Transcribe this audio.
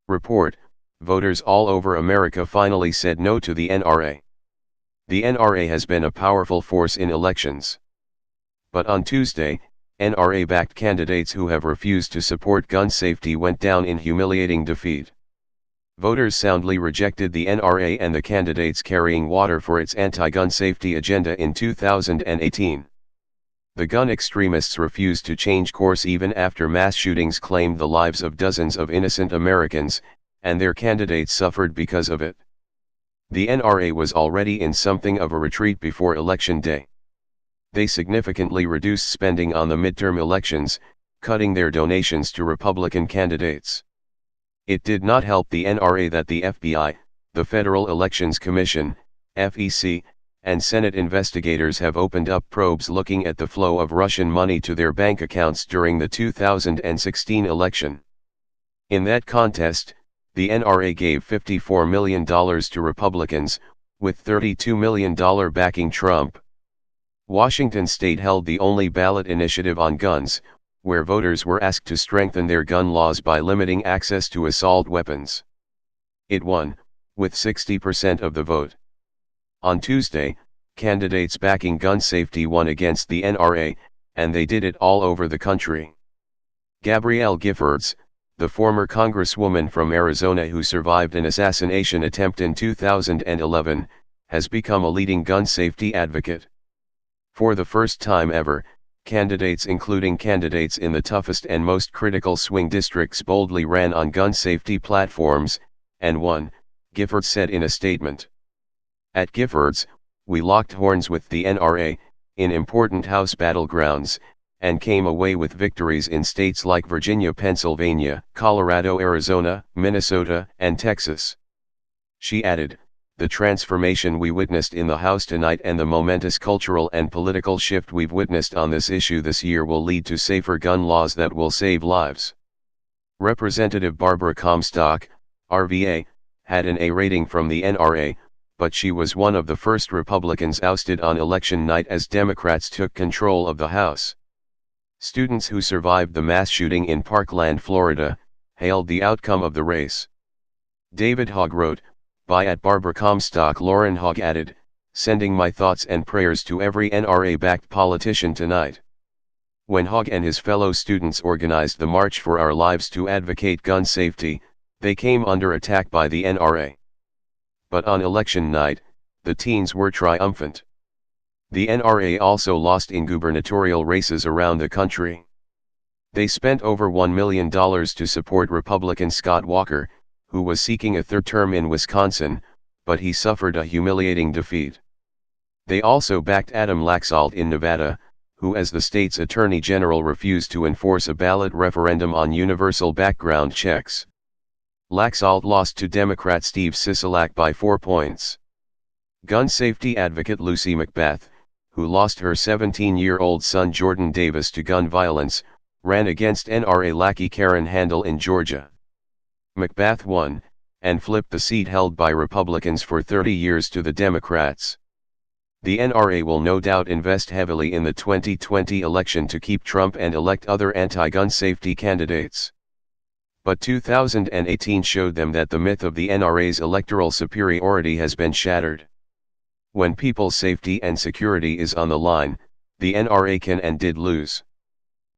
Report: voters all over America finally said no to the NRA. The NRA has been a powerful force in elections. But on Tuesday, NRA-backed candidates who have refused to support gun safety went down in humiliating defeat. Voters soundly rejected the NRA and the candidates carrying water for its anti-gun safety agenda in 2018. The gun extremists refused to change course even after mass shootings claimed the lives of dozens of innocent Americans, and their candidates suffered because of it. The NRA was already in something of a retreat before Election Day. They significantly reduced spending on the midterm elections, cutting their donations to Republican candidates. It did not help the NRA that the FBI, the Federal Elections Commission, FEC, and Senate investigators have opened up probes looking at the flow of Russian money to their bank accounts during the 2016 election. In that contest, the NRA gave $54 million to Republicans, with $32 million backing Trump. Washington state held the only ballot initiative on guns, where voters were asked to strengthen their gun laws by limiting access to assault weapons. It won, with 60% of the vote. On Tuesday, candidates backing gun safety won against the NRA, and they did it all over the country. Gabrielle Giffords, the former congresswoman from Arizona who survived an assassination attempt in 2011, has become a leading gun safety advocate. For the first time ever, candidates including candidates in the toughest and most critical swing districts boldly ran on gun safety platforms, and won, Giffords said in a statement. At Giffords, we locked horns with the NRA, in important House battlegrounds, and came away with victories in states like Virginia, Pennsylvania, Colorado, Arizona, Minnesota, and Texas. She added, the transformation we witnessed in the House tonight and the momentous cultural and political shift we've witnessed on this issue this year will lead to safer gun laws that will save lives. Representative Barbara Comstock, RVA, had an A rating from the NRA, but she was one of the first Republicans ousted on election night as Democrats took control of the House. Students who survived the mass shooting in Parkland, Florida, hailed the outcome of the race. David Hogg wrote, by at Barbara Comstock. Lauren Hogg added, sending my thoughts and prayers to every NRA-backed politician tonight. When Hogg and his fellow students organized the March for Our Lives to advocate gun safety, they came under attack by the NRA. But on election night, the teens were triumphant. The NRA also lost in gubernatorial races around the country. They spent over $1 million to support Republican Scott Walker, who was seeking a third term in Wisconsin, but he suffered a humiliating defeat. They also backed Adam Laxalt in Nevada, who as the state's attorney general refused to enforce a ballot referendum on universal background checks. Laxalt lost to Democrat Steve Sisolak by 4 points. Gun safety advocate Lucy McBath, who lost her 17-year-old son Jordan Davis to gun violence, ran against NRA lackey Karen Handel in Georgia. McBath won, and flipped the seat held by Republicans for 30 years to the Democrats. The NRA will no doubt invest heavily in the 2020 election to keep Trump and elect other anti-gun safety candidates. But 2018 showed them that the myth of the NRA's electoral superiority has been shattered. When people's safety and security is on the line, the NRA can and did lose.